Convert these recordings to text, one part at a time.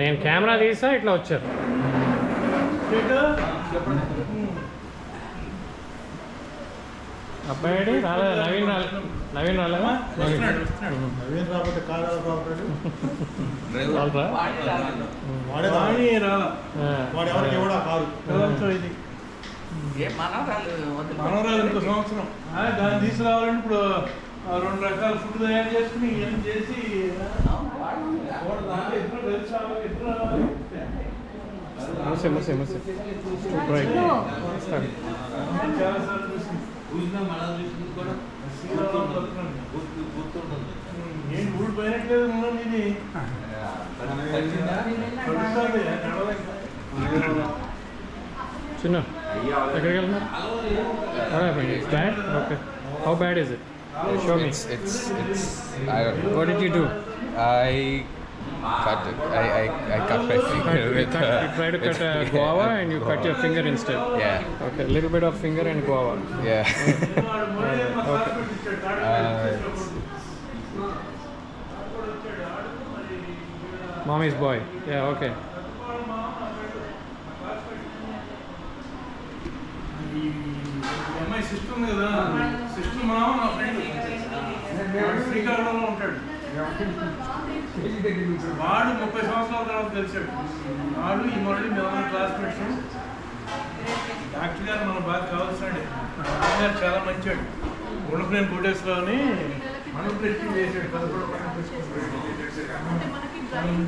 నేను కెమెరా తీసా ఇట్లా వచ్చారు. అబ్బాయి రాలేదు, నవీన్ రాలేదా? నవీన్ రాకపోతే మనవరాలు ఇంకో సంవత్సరం దాన్ని తీసుకురావాలంటే ఇప్పుడు 2 రకాల ఫుడ్ తయారు చేసుకుని ఏం చేసి నేను ఊడి పోయినట్లేదు ఇది చిన్న ఎక్కడికి వెళ్తున్నారు? Okay, how bad is it? Show me. It's I don't know. What did you do? I cut it. I cut my finger with You try to cut a guava and you cut your finger instead. Yeah. Okay, a little bit of finger and guava. Yeah. Okay. Mommy's boy. Yeah, okay. అమ్మాయి sister ఉంది కదా, sister మామ నా friend శ్రీకాకుళంలో ఉంటాడు. వాడు 30 సంవత్సరాల తర్వాత తెలిసాడు. వాడు ఈ మళ్ళీ మేము క్లాస్మేట్స్. డాక్టర్ గారు మనకు బాగా కావాల్సినాడు. డాక్టర్ గారు చాలా మంచివాడు. గుండెప్రేమ్ కోటేశ్వరరావుని మనం ప్రెస్టింగ్ చేశాడు. 11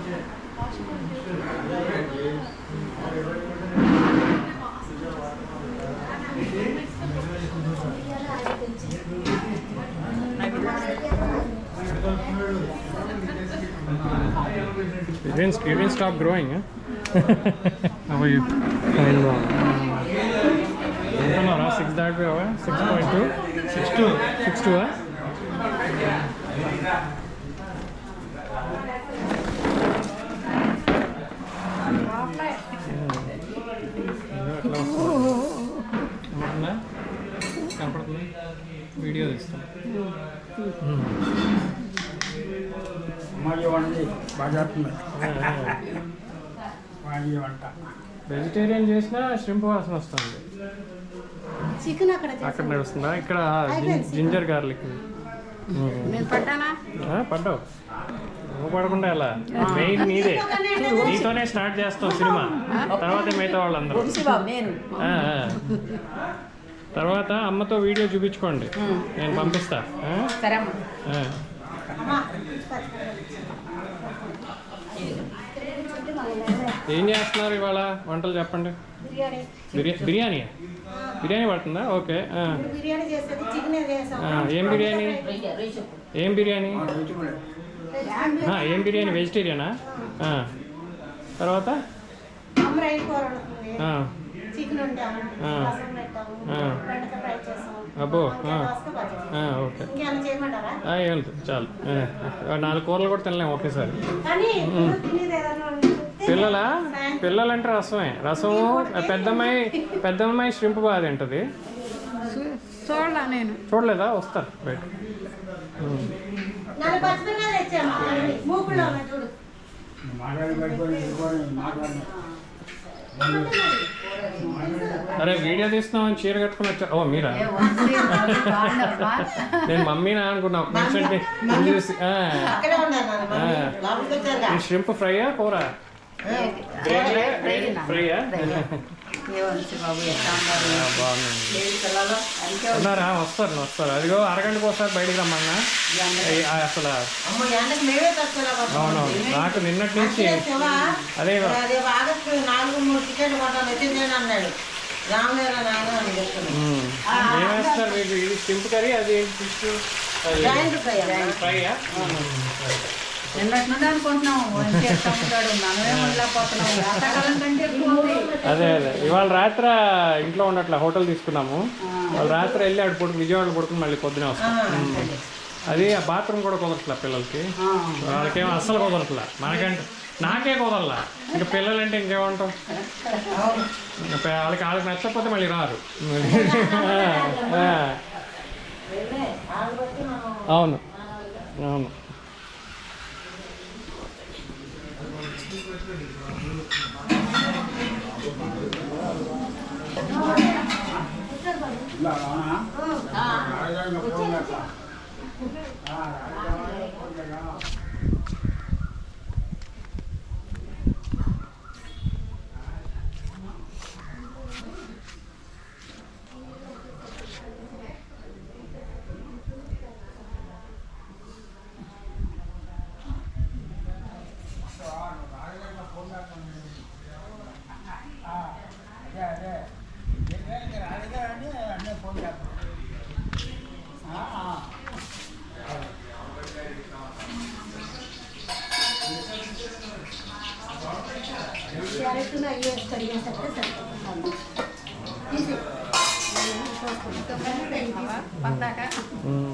You didn't stop growing, huh? How are you? Fine, wow. 6 that way, 6.2? 6.2, huh? కనపడుతుంది, వీడియో తీస్తాను. వెజిటేరియన్ చేసినా ష్రింప్ వాసన వస్తుంది. చికెన్ అక్కడ నడుస్తుందా? ఇక్కడ జింజర్ గార్లిక్. పడ్డావు, నువ్వు పడకుండా ఎలా? మెయిన్ నీదే, నీతోనే స్టార్ట్ చేస్తావు సినిమా, తర్వాత మిగతా వాళ్ళందరూ. తర్వాత అమ్మతో వీడియో చూపించుకోండి, నేను పంపిస్తా. ఏం చేస్తున్నారు ఇవాళ వంటలు చెప్పండి? బిర్యానీ పడుతుందా? ఓకే. ఏం బిర్యానీ? ఏం బిర్యానీ? ఏం బిర్యానీ? వెజిటేరియనా? తర్వాత అబ్బో, ఓకే, చాలు. 4 కూరలు కూడా తినలేము ఒకేసారి. పిల్లలంటే రసము. పెద్దమ్మాయి ష్రింప్ బాగా తింటుంది. చూడలేదా? వస్తారు బయట. అరే వీడియో తీస్తున్నామని చీర కట్టుకుని వచ్చా. ఓ మీరా? నేను మమ్మీనా అనుకున్నా ఒక నిమిషం చూసి. ష్రింప్ ఫ్రైయా కూర? ఫ్రైయా? ఉన్నారా? వస్తారు. అదిగో అరగంటకు ఒకసారి బయటికి రమ్మన్నా. అసలు అవునవును, నాకు నిన్నటి నుంచి అదే ఏమేస్తారు మీకు? ఇది ష్రింప్ కర్రీ, అది ఫిష్ ఫ్రైయా? అదే ఇవాళ రాత్రి ఇంట్లో ఉన్నట్ల హోటల్ తీసుకున్నాము. వాళ్ళు రాత్రి వెళ్ళి ఆడు విజయవాడలో పడుకుని మళ్ళీ పొద్దునే వస్తాం. అది ఆ బాత్రూమ్ కూడా కుదరట్లా పిల్లలకి. వాళ్ళకేమో అస్సలు కుదరట్లా. నాకే కుదరలా. ఇంకా పిల్లలంటే ఇంకేమంటాం? వాళ్ళకి నచ్చకపోతే మళ్ళీ రారు. అవును. క్యారెట్ను అయ్యే కడిగేసరికి సరిపోతుంది.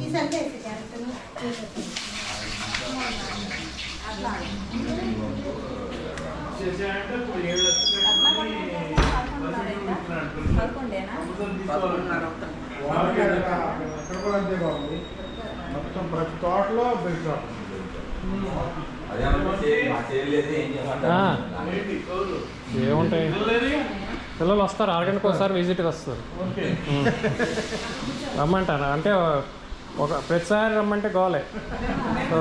ఈ సంతే క్యారెట్ను మొత్తం ప్రతి తోటలో బెస్ట్ ఏముంటాయి, పిల్లలు వస్తారు, అరగంటకు ఒకసారి విజిట్కి వస్తారు. రమ్మంటారా అంటే ఒక ప్రతిసారి రమ్మంటే గోలే. సో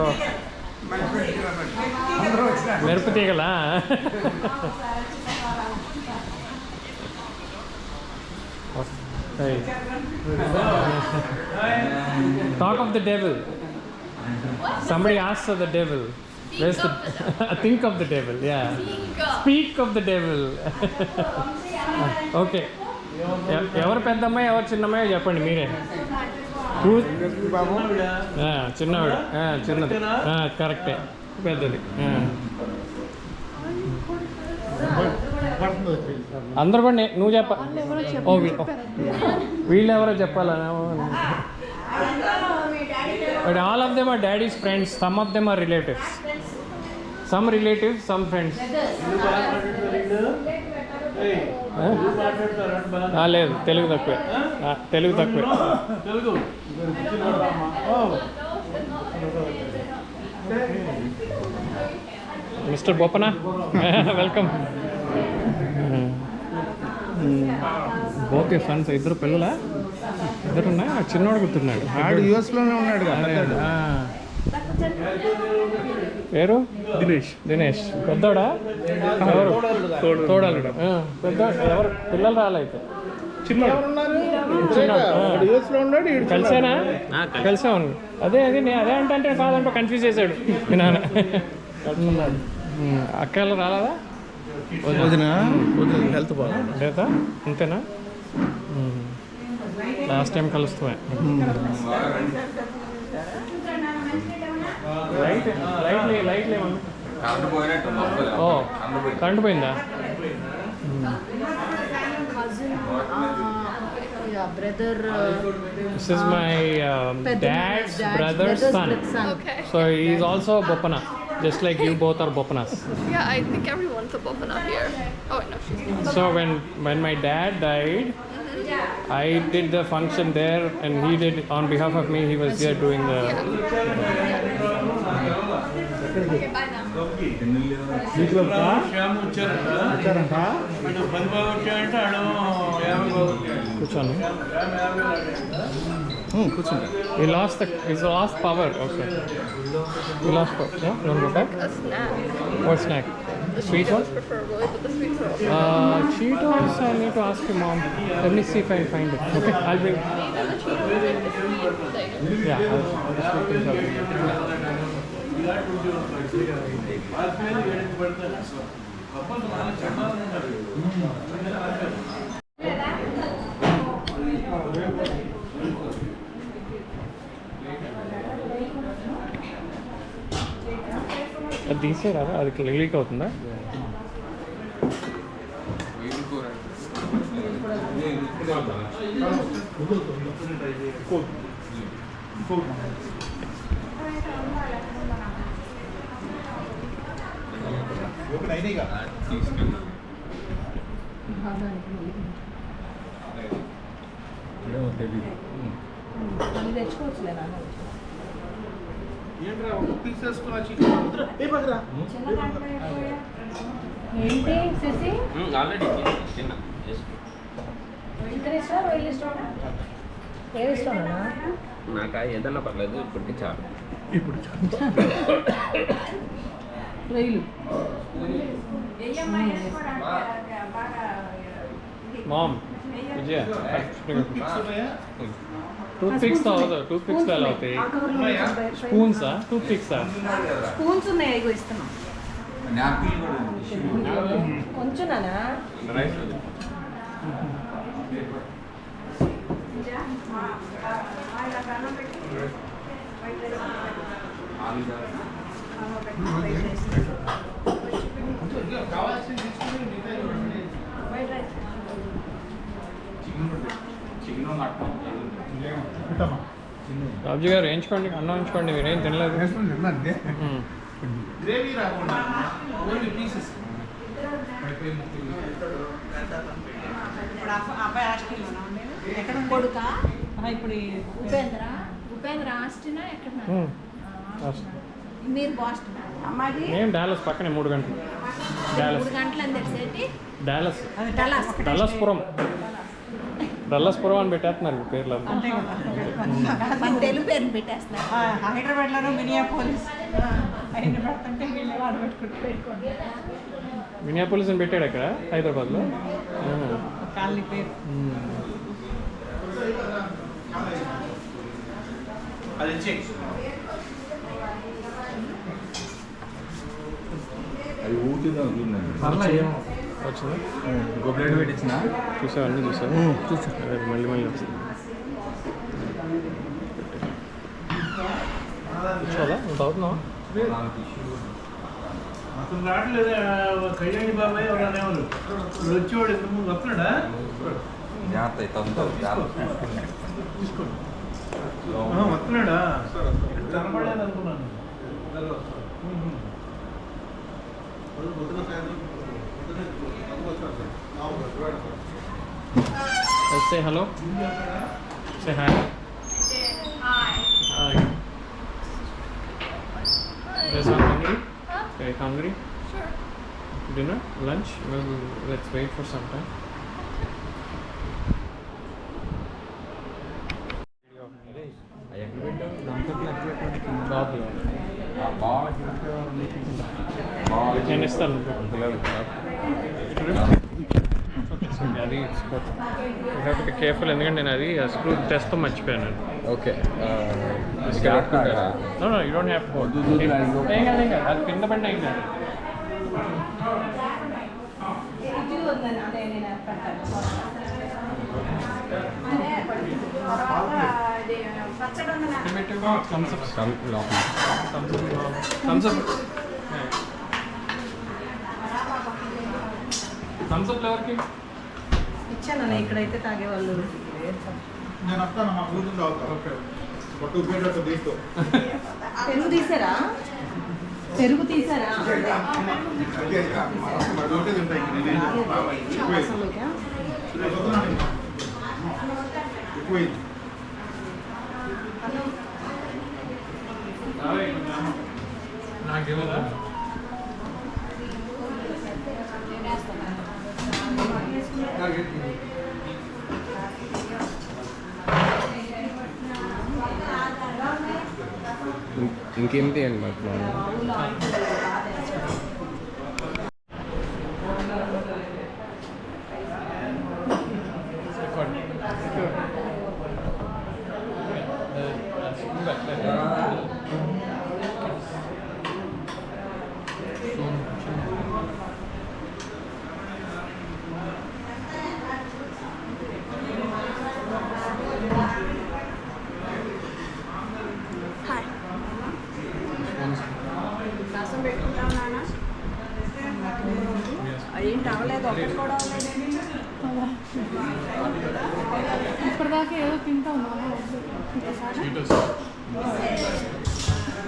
మెరుపు తీగలా? Talk of the devil. Somebody asked of the devil. Where's the think of the devil? Yeah. Speak of the devil. Okay. ఎవరు పెద్దమ్మాయి ఎవరు చిన్నమ్మాయి చెప్పండి మీరే. చిన్నవాడు, చిన్నది, కరెక్టే, పెద్దది. అందరు కూడా నువ్వు చెప్ప, వీళ్ళు ఎవరో చెప్పాలా? But all of them are daddy's friends. Some of them are relatives. Some relatives, some friends. లేదు, తెలుగు తక్కువే, తెలుగు తక్కువే. Mister Boppana, welcome. Both sons, ఇద్దరు పిల్లలా? ఇద్దరున్నా? చిన్నవాడు గుర్తున్నాడు, ఆడు యూఎస్లోనే ఉన్నాడు కదా. పేరు దినేష్. పెద్దోడా? ఎవరు? తోడలుడు. పెద్ద ఎవరు? పిల్లలు రాలైతే కలిసేనా? కలిసాను. అదే అంటే కాదంటే కన్ఫ్యూజ్ చేశాడు మీ నాన్న. అక్కలు రాలేదా? హెల్త్ బాగుంది లేదా? అంతేనా? లాస్ట్ టైం కలుస్తామే. లైట్ ఓ, కరెంట్ పోయిందా? This is my dad's brother's son. Okay. So he is also a Boppana, just like you both are Boppanas. Yeah, I think everyone's a Boppana here. Oh, no, she's not. So when my dad died, I did the function there, and he did on behalf of me. He was here doing the. Okay, bye now. Shyam వచ్చారంట, 10 బాగా వచ్చాయంటే ఆడు 50 బాగా వచ్చాడు. కూర్చోను. కూర్చోండి. He lost power. Okay. He lost power. Yeah, you want to go back? A snack. What snack? The Sweet one? Cheetos preferably, but the sweets are okay. Cheetos, I need to ask your mom. Let me see if I can find it. Okay, I'll bring. Either the Cheetos or the sweet thing. Yeah, the sweet things I'll bring. అది తీసేరాదా? అది leak అవుతుందా? తెచ్చుకోవచ్చులే నాన్న. ఏంట్రా ఒక piece వేసుకున్నా chicken ఏ బహరా ఏంటి Shashi already చిన్న chicken ఇష్టం రొయ్యలు ఇష్టం ఏది ఇష్టం నాకు ఏదన్నా పర్లేదు ఇప్పటికి చాలు. ఇప్పుడు రొయ్యలు మామ్ విజయ టూత్ పిక్స్ అవ్వదు. టూత్ పిక్స్ ఎలా అవుతాయి? స్పూన్సా? టూత్ పిక్సా? స్పూన్స్ ఉన్నాయి ఇగో ఇస్తున్నాం కొంచెం నానా కావాల్సింది తీసుకుని రాజు గారు వేయించుకోండి, అన్నం వేయించుకోండి. మీరేం తినలేదు. గ్రేవీ రాకుండా ఓన్లీ పీసెస్. కొడుకా ఇప్పుడు ఉపేంద్ర ఉపేంద్ర ఆస్టినా ఎక్కడ మీరు బాస్టన్ అమ్మాది మేము డాలస్ పక్కనే 3 గంటలు. డాలస్ 3 గంటలు అని తెలిసేటి డాలస్ డల్లాస్ డల్లస్పురం అని పెట్టేస్తున్నారు ఇప్పుడు పేర్లు అంతా. మన తెలుగు పేరు పెట్టేస్తున్నారు. హైదరాబాద్లోనూ మినియాపోలిస్ అవన్నీ పెడుతుంటే వీళ్ళు వాడు పెట్టుకోండి మినియాపోలిస్ అని పెట్టాడు అక్కడ హైదరాబాద్లో. కాలనీ పేరు అది చెక్ అది ఊటిగా ఉందండి. వచ్చింది. ఇంకో ప్లేట్ పెట్టించిన చూసావు? అన్నీ చూసావు? అదే మళ్ళీ వస్తుంది. చూసావా? నువ్వు అవుతున్నావా? అతను రావట్లేదు. కళ్యాణి బాబాయ్ ఎవరు అనేవాళ్ళు. ఇప్పుడు వచ్చేవాడు ఇంత ముందు వస్తున్నాడా? తీసుకోండి. వస్తున్నాడా? కనపడలేదు అనుకున్నాను. Let's say hello. Say hi. Hi. Yes, I'm hungry. Are you hungry? Sure. Dinner? Lunch? Well, let's wait for some time. నేను ఇస్తాను. అది కాకపోతే కేర్ఫుల్, ఎందుకంటే నేను అది స్క్రూ టెస్ట్ మర్చిపోయాను. Okay no you don't have to hold. ఏం కాదు అది కింద పడిన ఏం కాదు. థమ్స్అప్ ఎవరికి ఇచ్చాను ఇక్కడైతే తాగేవాళ్ళు. నేను వస్తాను, మా కూతురు తాగుతాను. పట్టు ఉపయోగపడు దీంతో పెరుగు తీసారా? పెరుగు తీసారా? నాకు ఇవ్వదా? ఇంకేం తీయండి మాకు. Hi. ఏంటి అవ్వలేదు, ఒక్కటి కూడా అవ్వలేదు. ఇప్పటిదాకా ఏదో తింటా ఉన్నాను.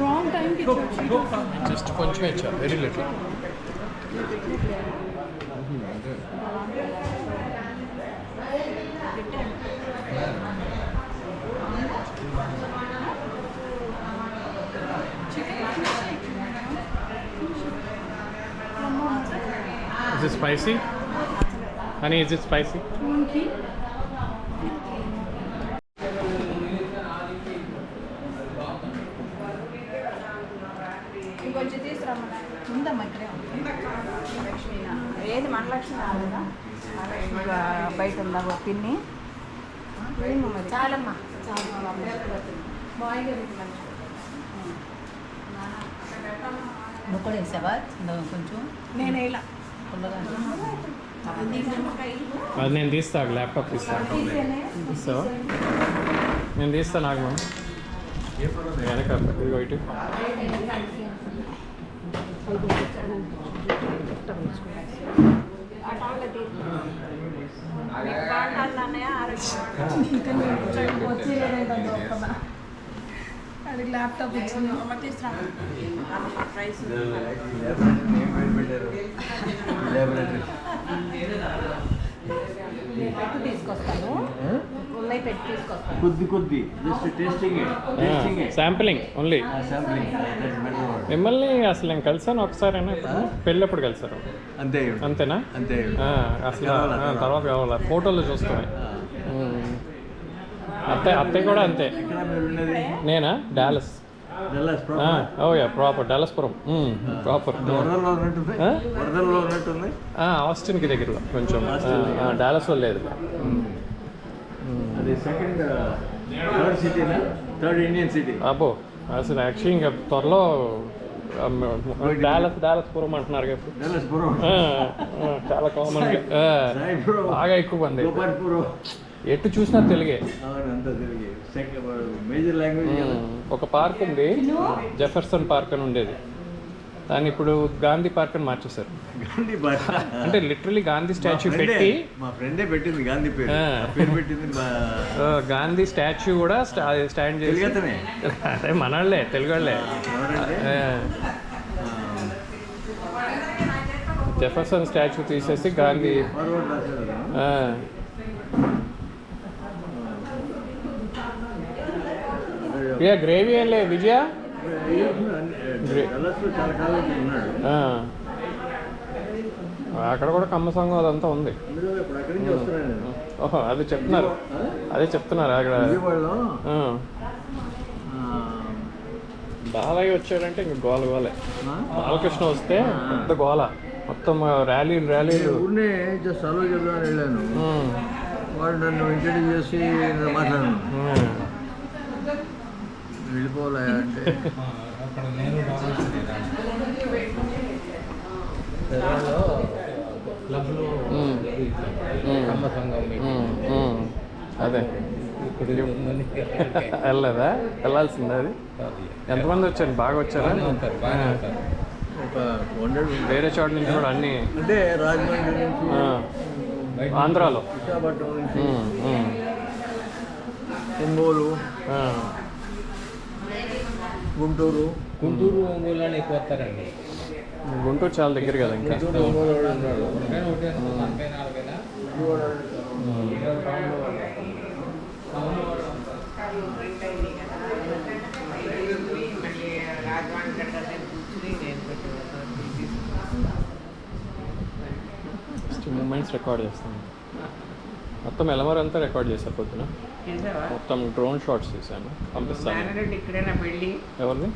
రాంగ్ టైంకి జస్ట్ కొంచెం ఇచ్చా, very little. Is it spicy? Honey, is it spicy? ఇంకొంచెం తీసుకురమ్మన్నా. ఉందమ్మా ఇక్కడే ఉంది. లక్ష్మి ఏది మన లక్ష్మి రాలేదా? లక్ష్మి బయట ఉందా ఒక పిన్ని? చాలమ్మా ముక్కలు వేసావా కొంచెం? నేను ఇలా అది నేను తీస్తాను, ల్యాప్టాప్ తీస్తాను. తీస్తావా? నేను తీస్తాను, నాకు వెనక ఇదిగో ఇటు. అది ల్యాప్టాప్ ఇచ్చింది. తీసుకొస్తాను, ఉన్నాయి పెట్టి తీసుకొస్తాను. కొద్ది just tasting sampling only. Sampling మిమ్మల్ని అసలు నేను కలిసాను ఒకసారైనా, పెళ్ళప్పుడు కలిసారు అంతే అంతేనా? అంతే అసలు తర్వాత కావాలా ఫోటోలు చూస్తామే. అత్తయ్య కూడా అంతే. నేనా? డాలస్. ఓ యా, ప్రాపర్ డాలస్పురం, ప్రాపర్. ఆస్టిన్కి దగ్గరలో కొంచెం, డాలస్లో లేదు. అది సెకండ్ థర్డ్ సిటీనా? Third Indian city. అబ్బో అసలు యాక్చువల్లీ ఇంకా త్వరలో డాలస్పురం అంటున్నారు కదా ఇప్పుడు. చాలా కామన్, బాగా ఎక్కువ మంది. ఎటు చూసినా తెలుగే. Major language. ఒక పార్క్ ఉంది, జెఫర్సన్ పార్క్ అని ఉండేది, దాన్ని ఇప్పుడు గాంధీ పార్క్ అని మార్చేశారు. గాంధీ పార్క్ అంటే లిటరలీ గాంధీ స్టాచ్యూ పెట్టి, మా ఫ్రెండే పెట్టింది గాంధీ పేరు పెట్టింది. గాంధీ స్టాచ్యూ కూడా స్టాండ్ చేసి, అదే మనవాళ్ళే, తెలుగు వాళ్ళే. జెఫర్సన్ స్టాచ్యూ తీసేసి గాంధీ. గ్రేవీ ఏం లేదు విజయ. అక్కడ కూడా కమ్మ సంఘం అదంతా ఉంది. ఓహో, అది చెప్తున్నారు, అదే చెప్తున్నారు అక్కడ. బాలయ్య వచ్చాడంటే ఇంక గోల గోలే. బాలకృష్ణ వస్తే పెద్ద గోల, మొత్తం ర్యాలీలు. ఊరినే జస్ట్ అలో చెప్దామని వెళ్ళాను, వాడు నన్ను ఇంట్రడ్యూస్ చేసి మాట్లాడాను. వెళ్ళిపోలే అంటే అదే వెళ్ళలేదా? వెళ్ళాల్సిందే. అది ఎంతమంది వచ్చారు? బాగా వచ్చారా? ఒక 100 వేరే చోట నుంచి కూడా అన్ని, అంటే రాజమండ్రి నుంచి, ఆంధ్రాలో, విశాఖపట్నం నుంచి, ఒంగోలు, గుంటూరు ఒంగోలు అని ఎక్కువ వస్తారండి. గుంటూరు చాలా దగ్గర కదా ఇంకా. మూమెంట్స్ రికార్డ్ చేస్తాను. మొత్తం ఎలమర్ అంతా రికార్డ్ చేశారు పొద్దున. మొత్తం డ్రోన్ షాట్స్ తీసాను, పంపిస్తాను. ఎవరిది?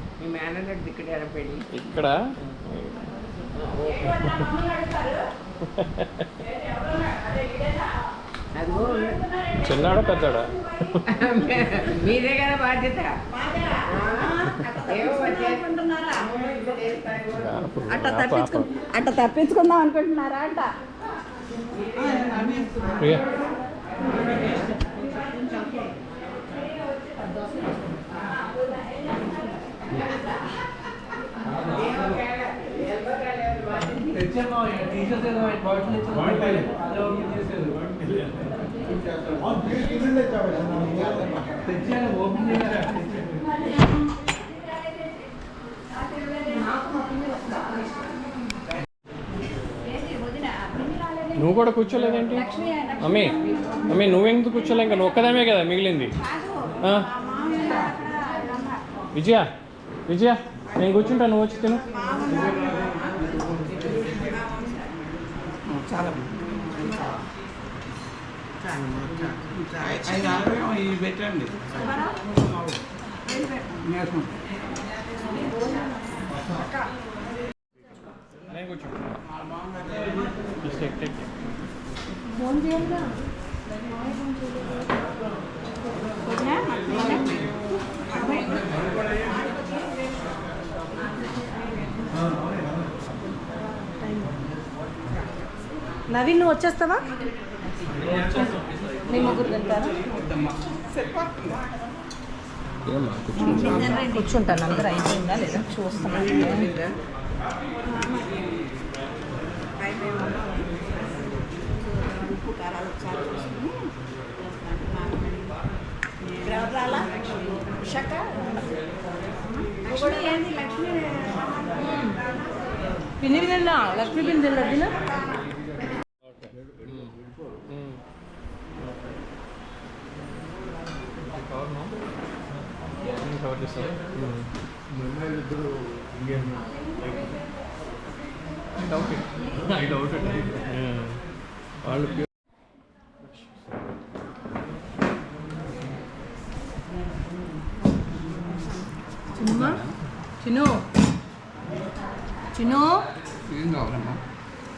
ఇక్కడ చిన్నాడా పెద్దాడా? మీరే కదా బాధ్యత. అట్ట తప్పించుకుందాం అనుకుంటున్నారా అంట? ప్రియా నువ్వు కూడా కూర్చోలేదేంటి? మమ్మీ నువ్వెందుకు కూర్చోలే? ఇంకా నువ్వు ఒక్కదామే కదా మిగిలింది. విజయ నేను కూర్చుంటా, నువ్వు వచ్చి తిను. చాలా ఇవి పెట్టండి. నేను కూర్చో. టేక్. ఫోన్ చేయాలిగా నవీన్ నువ్వు వచ్చేస్తావా? మీ ముగ్గురు వెళ్తారా? కూర్చుంటాను. అందరూ అయిపోయిందా లేదా చూస్తున్నాను. ఉప్పు కారాలు ఒకసారి చూసుకుని ఉషక లక్ష్మి ఏంది లక్ష్మి పిన్ని తిన్నా లక్ష్మీ పిన్ని తిన్నా కవర్ చేస్తారు. వాళ్ళు చిన్నమ్మా చిన్ను చిన్ను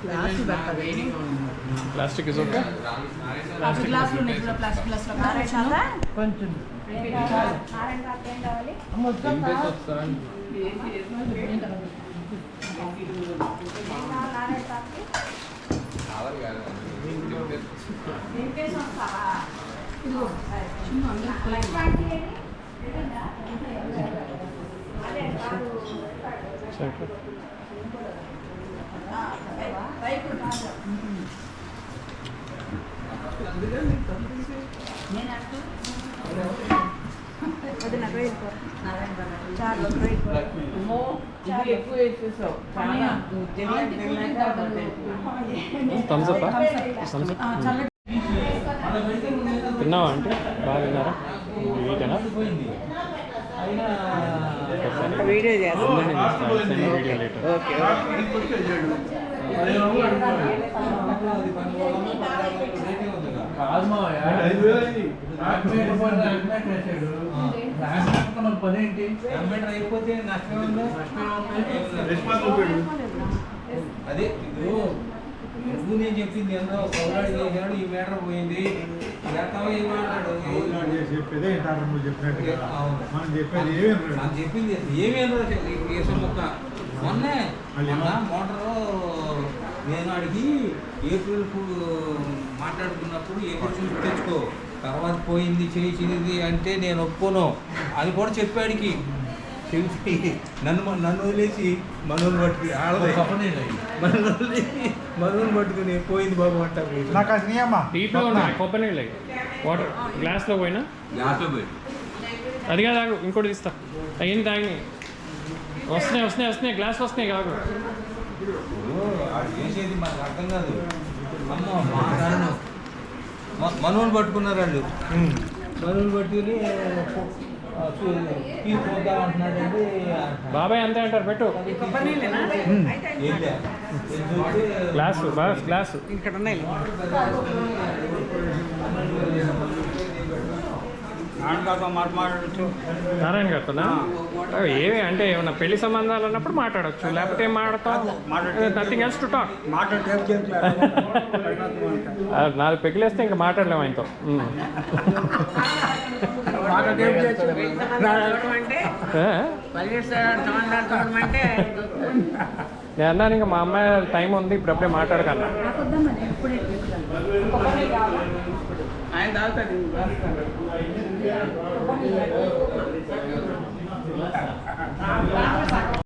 గ్లాసులు పెట్టాలి. Plastic is okay. ప్లాస్టిక్ గ్లాసులు ఉన్నాయి కూడా. ప్లాస్టిక్ గ్లాసులు చాలా కొంచెం నారాయణ పాప ఏం కావాలి నారాయణ పాపకి నింపేసి వస్తావా అదే అది నాకు ఎక్కువ వేసేసావు చాలా. Thumbs up. తిన్నావా అంటే బాగా తిన్నారా? వీటేనా? వీడియో చేస్తాను. Video later. ఓకే పనేంటి అయిపోతే నష్టం అదే నువ్వు నేను చెప్పింది ఎంతో పౌరాడు చేశాడు, ఈ మీటర్ పోయింది, చెప్పేదే నువ్వు చెప్పినట్టు మనం చెప్పేది నాకు చెప్పింది ఏమీ కేసు మొక్క మొన్నే మోటారు నేను అడిగి ఏప్రిల్ మాట్లాడుకున్నప్పుడు ఏప్రిల్ తెచ్చుకో, తర్వాత పోయింది చేసింది అంటే నేను ఒప్పుకోను అని కూడా చెప్పాడికి. తెలిసి నన్ను వదిలేసి మనోని పట్టుకుని మనోని పట్టుకుని పోయింది బాబు అంటారు. నాకు అది నియమా డీప్లో ఉన్నాయి కొబ్బరి నీళ్ళు వాటర్ గ్లాస్లో పోయినా గ్యాస్లో పోయి అది కాదు ఆగు, ఇంకోటి తీస్తా. అయ్యింది తాగి వస్తున్నాయి గ్లాస్ వస్తున్నాయి కాదు. చేసేది మనకు అర్థం కాదు. అమ్మ మా నాన్న మనోని పట్టుకున్నారు వాళ్ళు. మనోని పట్టుకుని పోద్దాం అంటున్నాడండి. బాబాయ్ అంతే అంటారు పెట్టు గ్లాసు బాస్ గ్లాసు. ఇక్కడ ఉన్నాయి. నారాయణ గారితోనా? ఏమి అంటే ఏమన్నా పెళ్లి సంబంధాలు అన్నప్పుడు మాట్లాడచ్చు, లేకపోతే ఏం మాట్లాడతాం? Nothing else to talk. 4 పెగిలేస్తే ఇంకా మాట్లాడలేము ఆయనతో. నేను అన్నాను ఇంకా మా అమ్మాయి టైం ఉంది ఇప్పుడు అప్పుడే మాట్లాడకన్నా. ఆయన తాగుతాడు. Gracias.